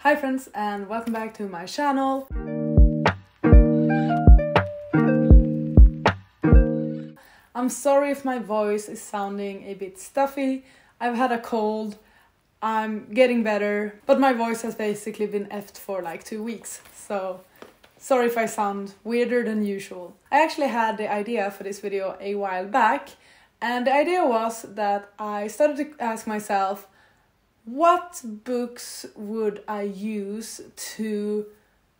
Hi friends and welcome back to my channel. I'm sorry if my voice is sounding a bit stuffy. I've had a cold, I'm getting better, but my voice has basically been effed for like 2 weeks, so sorry if I sound weirder than usual. I actually had the idea for this video a while back, and the idea was that I started to ask myself, what books would I use to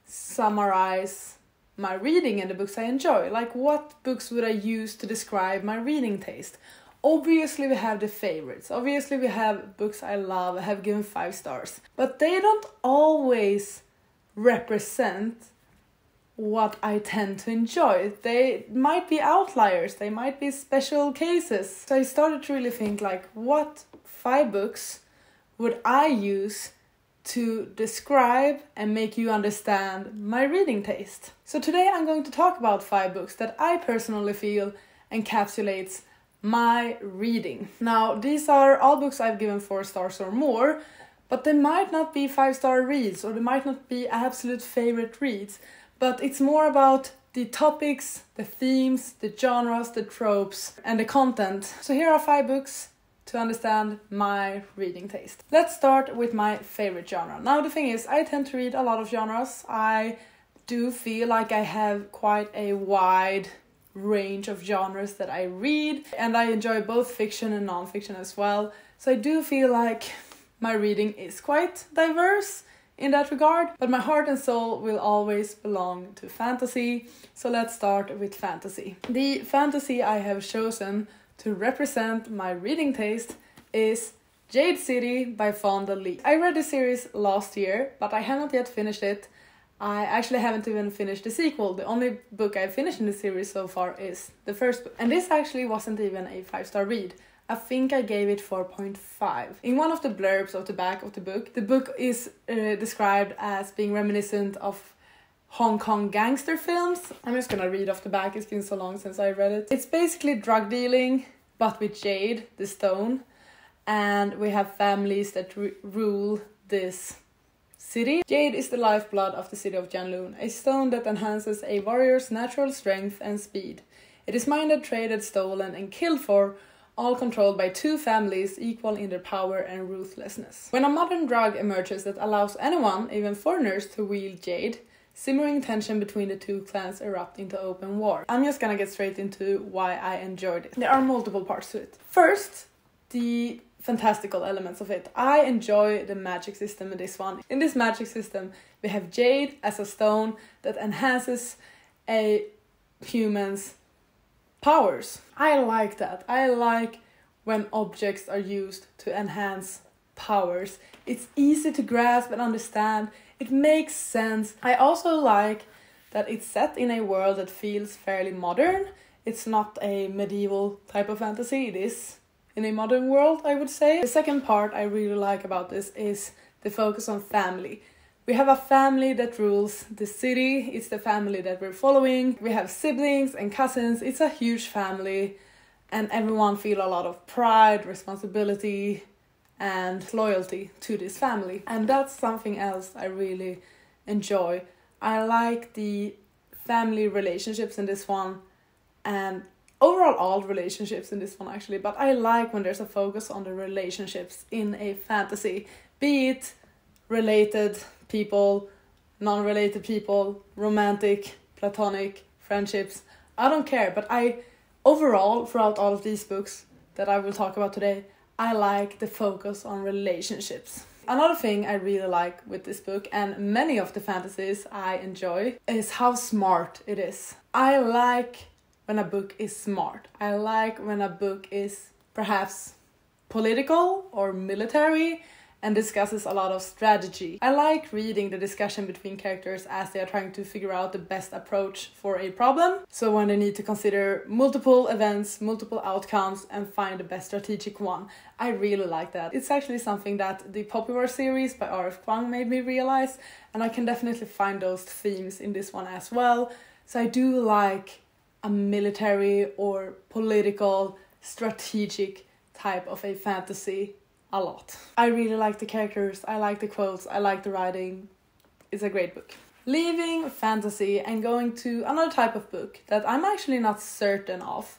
summarize my reading and the books I enjoy? Like, what books would I use to describe my reading taste? Obviously we have the favorites. Obviously we have books I love, I have given 5 stars. But they don't always represent what I tend to enjoy. They might be outliers, they might be special cases. So I started to really think, like, what 5 books would I use to describe and make you understand my reading taste? So today I'm going to talk about 5 books that I personally feel encapsulates my reading. Now, these are all books I've given 4 stars or more, but they might not be 5-star reads, or they might not be absolute favorite reads, but it's more about the topics, the themes, the genres, the tropes, and the content. So here are 5 books to understand my reading taste. Let's start with my favorite genre. Now the thing is, I tend to read a lot of genres. I do feel like I have quite a wide range of genres that I read, and I enjoy both fiction and non-fiction as well. So I do feel like my reading is quite diverse in that regard, but my heart and soul will always belong to fantasy. So let's start with fantasy. The fantasy I have chosen to represent my reading taste is Jade City by Fonda Lee. I read the series last year, but I haven't yet finished it. I actually haven't even finished the sequel. The only book I've finished in the series so far is the first book. And this actually wasn't even a 5-star read. I think I gave it 4.5. In one of the blurbs of the back of the book is described as being reminiscent of Hong Kong gangster films. I'm just gonna read off the back, it's been so long since I read it. It's basically drug dealing, but with Jade, the stone. And we have families that rule this city. Jade is the lifeblood of the city of Jianlun, a stone that enhances a warrior's natural strength and speed. It is mined, traded, stolen, and killed for, all controlled by 2 families equal in their power and ruthlessness. When a modern drug emerges that allows anyone, even foreigners, to wield Jade, simmering tension between the 2 clans erupt into open war. I'm just gonna get straight into why I enjoyed it. There are multiple parts to it. First, the fantastical elements of it. I enjoy the magic system in this one. In this magic system, we have Jade as a stone that enhances a human's powers. I like that. I like when objects are used to enhance powers. It's easy to grasp and understand. It makes sense. I also like that it's set in a world that feels fairly modern. It's not a medieval type of fantasy. It is in a modern world, I would say. The second part I really like about this is the focus on family. We have a family that rules the city. It's the family that we're following. We have siblings and cousins. It's a huge family, and everyone feels a lot of pride, responsibility, and loyalty to this family. And that's something else I really enjoy. I like the family relationships in this one, and overall all relationships in this one actually, but I like when there's a focus on the relationships in a fantasy, be it related people, non-related people, romantic, platonic, friendships. I don't care, but overall, throughout all of these books that I will talk about today, I like the focus on relationships. Another thing I really like with this book, and many of the fantasies I enjoy, is how smart it is. I like when a book is smart. I like when a book is perhaps political or military and discusses a lot of strategy. I like reading the discussion between characters as they are trying to figure out the best approach for a problem. So when they need to consider multiple events, multiple outcomes, and find the best strategic one. I really like that. It's actually something that the Popular series by R.F. Kuang made me realize, and I can definitely find those themes in this one as well. So I do like a military or political strategic type of a fantasy a lot. I really like the characters, I like the quotes, I like the writing. It's a great book. Leaving fantasy and going to another type of book that I'm actually not certain of.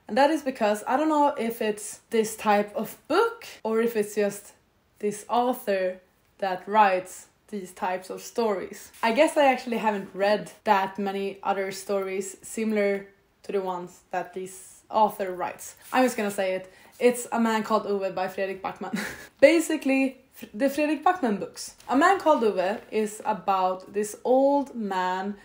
And that is because I don't know if it's this type of book or if it's just this author that writes these types of stories. I guess I actually haven't read that many other stories similar to the ones that this author writes. I'm just gonna say it. It's A Man Called Ove by Fredrik Backman. Basically, the Fredrik Backman books. A Man Called Ove is about this old man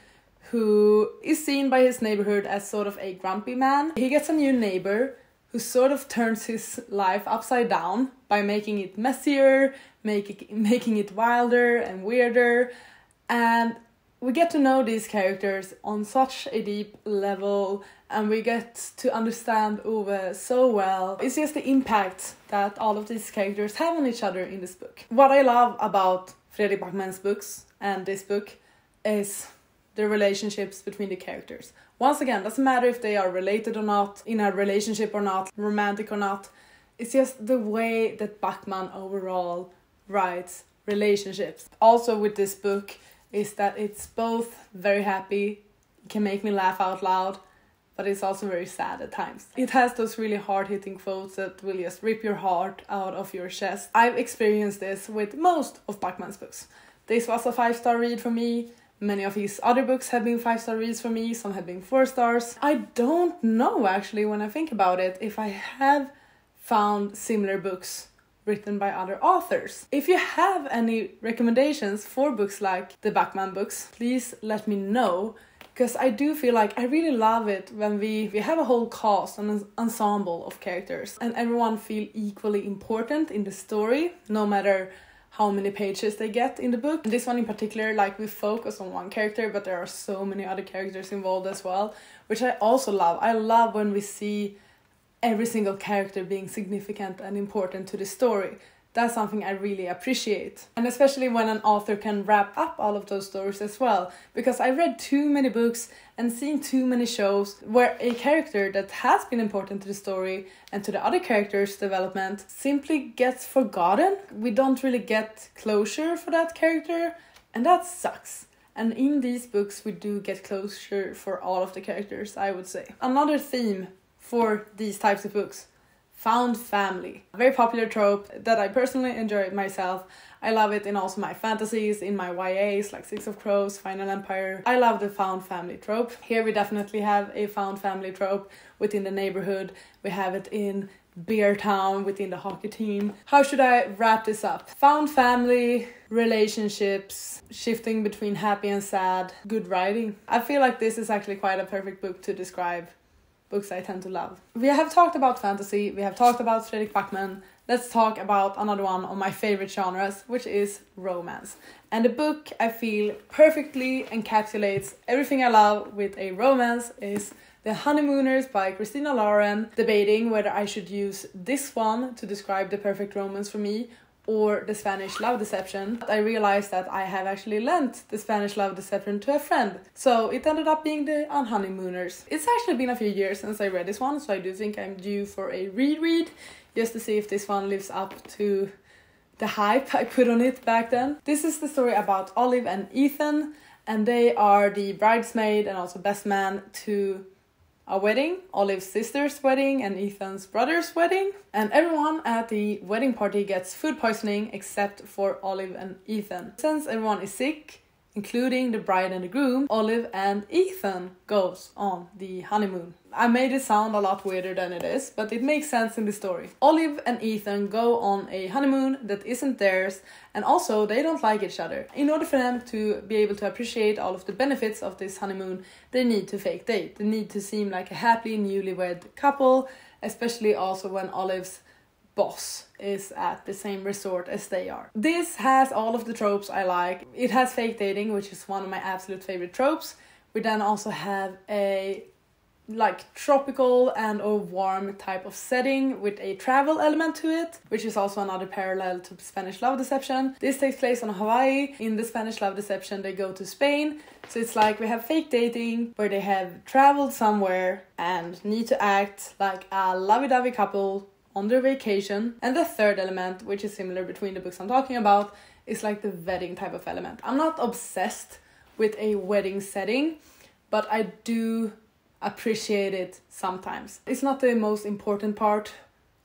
who is seen by his neighborhood as sort of a grumpy man. He gets a new neighbor who sort of turns his life upside down by making it messier, making it wilder and weirder. And we get to know these characters on such a deep level, and we get to understand Ove so well. It's just the impact that all of these characters have on each other in this book. What I love about Fredrik Backman's books and this book is the relationships between the characters. Once again, doesn't matter if they are related or not, in a relationship or not, romantic or not. It's just the way that Backman overall writes relationships. Also with this book is that it's both very happy, it can make me laugh out loud, but it's also very sad at times. It has those really hard-hitting quotes that will just rip your heart out of your chest. I've experienced this with most of Backman's books. This was a 5-star read for me. Many of his other books have been 5-star reads for me, some have been 4 stars. I don't know actually, when I think about it, if I have found similar books written by other authors. If you have any recommendations for books like the Backman books, please let me know, because I do feel like I really love it when we have a whole cast, an ensemble of characters, and everyone feel equally important in the story, no matter how many pages they get in the book. And this one in particular, like, we focus on one character, but there are so many other characters involved as well, which I also love. I love when we see every single character being significant and important to the story. That's something I really appreciate. And especially when an author can wrap up all of those stories as well. Because I read too many books and seen too many shows where a character that has been important to the story and to the other characters' development simply gets forgotten. We don't really get closure for that character, and that sucks. And in these books we do get closure for all of the characters, I would say. Another theme for these types of books: found family. A very popular trope that I personally enjoy myself. I love it in also my fantasies, in my YAs like Six of Crows, Final Empire. I love the found family trope. Here we definitely have a found family trope within the neighborhood. We have it in Beer Town within the hockey team. How should I wrap this up? Found family, relationships, shifting between happy and sad, good writing. I feel like this is actually quite a perfect book to describe books I tend to love. We have talked about fantasy, we have talked about Fredrik Backman. Let's talk about another one of my favorite genres, which is romance. And the book I feel perfectly encapsulates everything I love with a romance is The Honeymooners by Christina Lauren. Debating whether I should use this one to describe the perfect romance for me or The Spanish Love Deception. I realized that I have actually lent The Spanish Love Deception to a friend, so it ended up being The Honeymooners. It's actually been a few years since I read this one, so I do think I'm due for a reread, just to see if this one lives up to the hype I put on it back then. This is the story about Olive and Ethan, and they are the bridesmaid and also best man to a wedding, Olive's sister's wedding and Ethan's brother's wedding. And everyone at the wedding party gets food poisoning except for Olive and Ethan. Since everyone is sick, including the bride and the groom, Olive and Ethan goes on the honeymoon. I made it sound a lot weirder than it is, but it makes sense in the story. Olive and Ethan go on a honeymoon that isn't theirs, and also they don't like each other. In order for them to be able to appreciate all of the benefits of this honeymoon, they need to fake date. They need to seem like a happily newlywed couple, especially also when Olive's boss is at the same resort as they are. This has all of the tropes I like. It has fake dating, which is one of my absolute favorite tropes. We then also have a tropical and or warm type of setting with a travel element to it, which is also another parallel to Spanish Love Deception. This takes place on Hawaii. In the Spanish Love Deception they go to Spain, so it's like we have fake dating where they have traveled somewhere and need to act like a lovey-dovey couple on their vacation. And the third element, which is similar between the books I'm talking about, is like the wedding type of element. I'm not obsessed with a wedding setting, but I do appreciate it sometimes. It's not the most important part,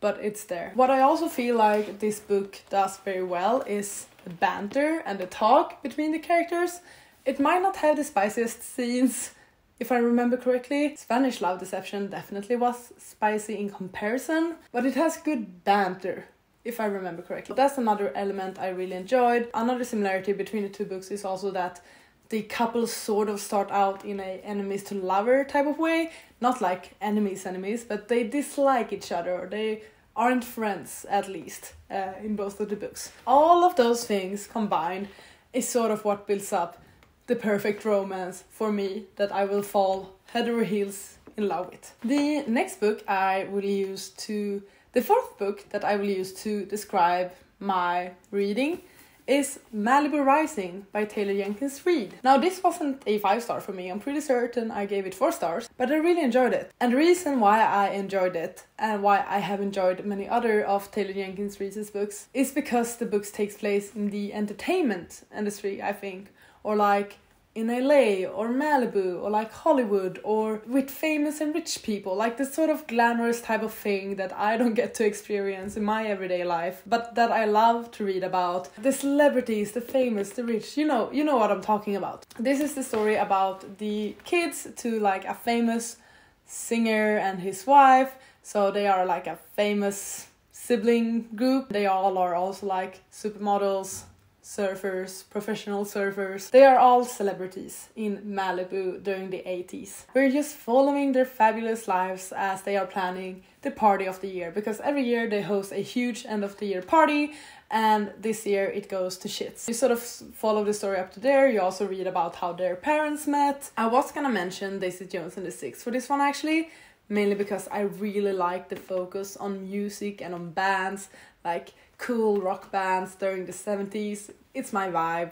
but it's there. What I also feel like this book does very well is the banter and the talk between the characters. It might not have the spiciest scenes, if I remember correctly. Spanish Love Deception definitely was spicy in comparison, but it has good banter, if I remember correctly. That's another element I really enjoyed. Another similarity between the two books is also that the couple sort of start out in a enemies to lover type of way. Not like enemies, but they dislike each other, or they aren't friends, at least, in both of the books. All of those things combined is sort of what builds up the perfect romance for me that I will fall head over heels in love with. The next book the fourth book that I will use to describe my reading is Malibu Rising by Taylor Jenkins Reid. Now, this wasn't a 5-star for me. I'm pretty certain I gave it 4 stars, but I really enjoyed it. And the reason why I enjoyed it, and why I have enjoyed many other of Taylor Jenkins Reid's books, is because the books takes place in the entertainment industry, I think, or like in LA or Malibu or like Hollywood, or with famous and rich people, like this sort of glamorous type of thing that I don't get to experience in my everyday life, but that I love to read about. The celebrities, the famous, the rich, you know what I'm talking about. This is the story about the kids to like a famous singer and his wife. So they are like a famous sibling group. They all are also like supermodels, surfers, professional surfers. They are all celebrities in Malibu during the 80s. We're just following their fabulous lives as they are planning the party of the year, because every year they host a huge end of the year party, and this year it goes to shits. You sort of follow the story up to there. You also read about how their parents met. I was gonna mention Daisy Jones and the Six for this one actually, mainly because I really like the focus on music and on bands, like cool rock bands during the 70s. It's my vibe.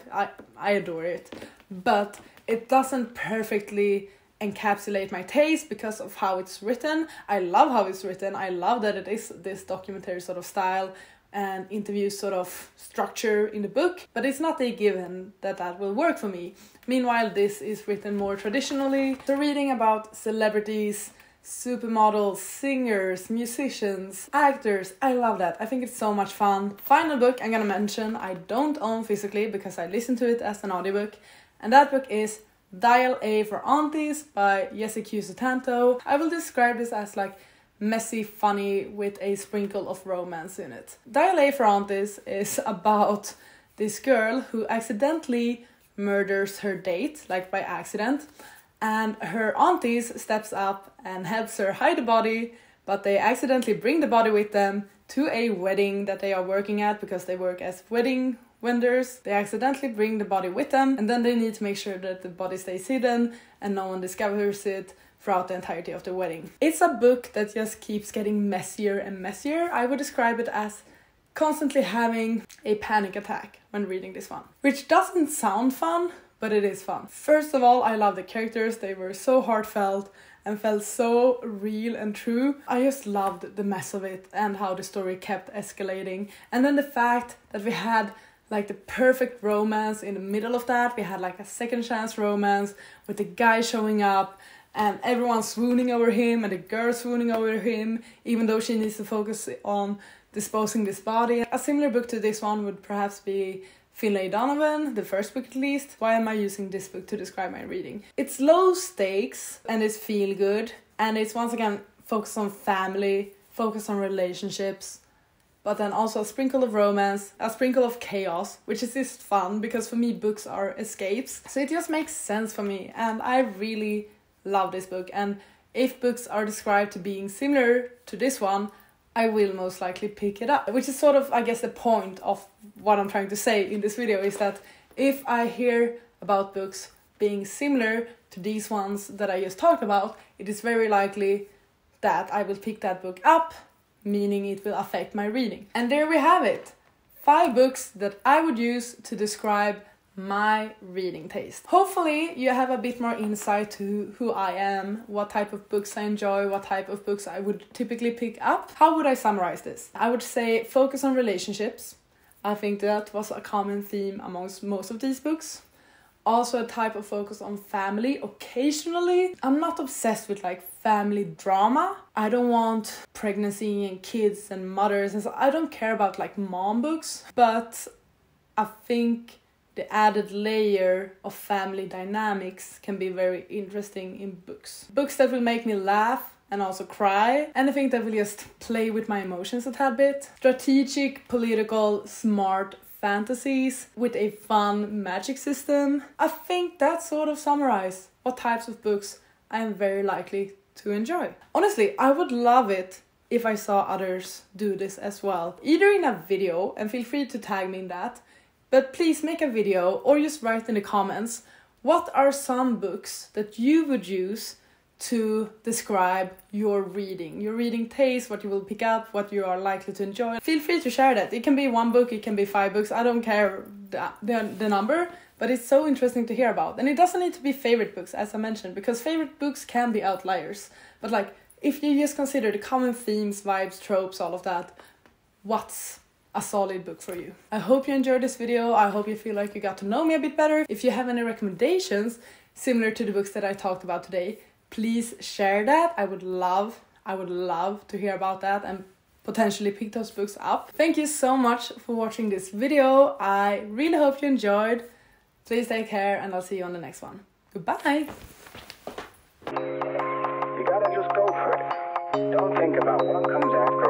I adore it. But it doesn't perfectly encapsulate my taste because of how it's written. I love how it's written. I love that it is this documentary sort of style and interview sort of structure in the book, but it's not a given that will work for me. Meanwhile, this is written more traditionally. So reading about celebrities, supermodels, singers, musicians, actors, I love that. I think it's so much fun. Final book I'm gonna mention I don't own physically because I listen to it as an audiobook, and that book is Dial A for Aunties by Jesse Q. Sutanto. I will describe this as like messy, funny with a sprinkle of romance in it. Dial A for Aunties is about this girl who accidentally murders her date, like by accident, and her aunties steps up and helps her hide the body, but they accidentally bring the body with them to a wedding that they are working at because they work as wedding vendors. They accidentally bring the body with them, and then they need to make sure that the body stays hidden and no one discovers it throughout the entirety of the wedding. It's a book that just keeps getting messier and messier. I would describe it as constantly having a panic attack when reading this one, which doesn't sound fun, but it is fun. First of all, I love the characters. They were so heartfelt and felt so real and true. I just loved the mess of it and how the story kept escalating. And then the fact that we had like the perfect romance in the middle of that. We had like a second chance romance with the guy showing up and everyone swooning over him and the girl swooning over him, even though she needs to focus on disposing this body. A similar book to this one would perhaps be Finlay Donovan, the first book at least. Why am I using this book to describe my reading? It's low stakes and it's feel good, and it's once again focused on family, focused on relationships, but then also a sprinkle of romance, a sprinkle of chaos, which is just fun because for me books are escapes. So it just makes sense for me, and I really love this book. And if books are described to being similar to this one, I will most likely pick it up. Which is sort of, I guess, the point of what I'm trying to say in this video, is that if I hear about books being similar to these ones that I just talked about, it is very likely that I will pick that book up, meaning it will affect my reading. And there we have it. 5 books that I would use to describe my reading taste. Hopefully you have a bit more insight to who I am, what type of books I enjoy, what type of books I would typically pick up. How would I summarize this? I would say focus on relationships. I think that was a common theme amongst most of these books. Also a type of focus on family occasionally. I'm not obsessed with like family drama. I don't want pregnancy and kids and mothers and so I don't care about like mom books, but I think the added layer of family dynamics can be very interesting in books. Books that will make me laugh and also cry. Anything that will just play with my emotions a tad bit. Strategic, political, smart fantasies with a fun magic system. I think that sort of summarizes what types of books I am very likely to enjoy. Honestly, I would love it if I saw others do this as well. Either in a video, and feel free to tag me in that, but please make a video or just write in the comments what are some books that you would use to describe your reading taste, what you will pick up, what you are likely to enjoy. Feel free to share that. It can be 1 book, it can be 5 books, I don't care the number, but it's so interesting to hear about. And it doesn't need to be favorite books, as I mentioned, because favorite books can be outliers. But like, if you just consider the common themes, vibes, tropes, all of that, what's a solid book for you? I hope you enjoyed this video. I hope you feel like you got to know me a bit better. If you have any recommendations similar to the books that I talked about today, please share that. I would love to hear about that and potentially pick those books up. Thank you so much for watching this video. I really hope you enjoyed. Please take care and I'll see you on the next one. Goodbye. You gotta just go for it. Don't think about what comes after.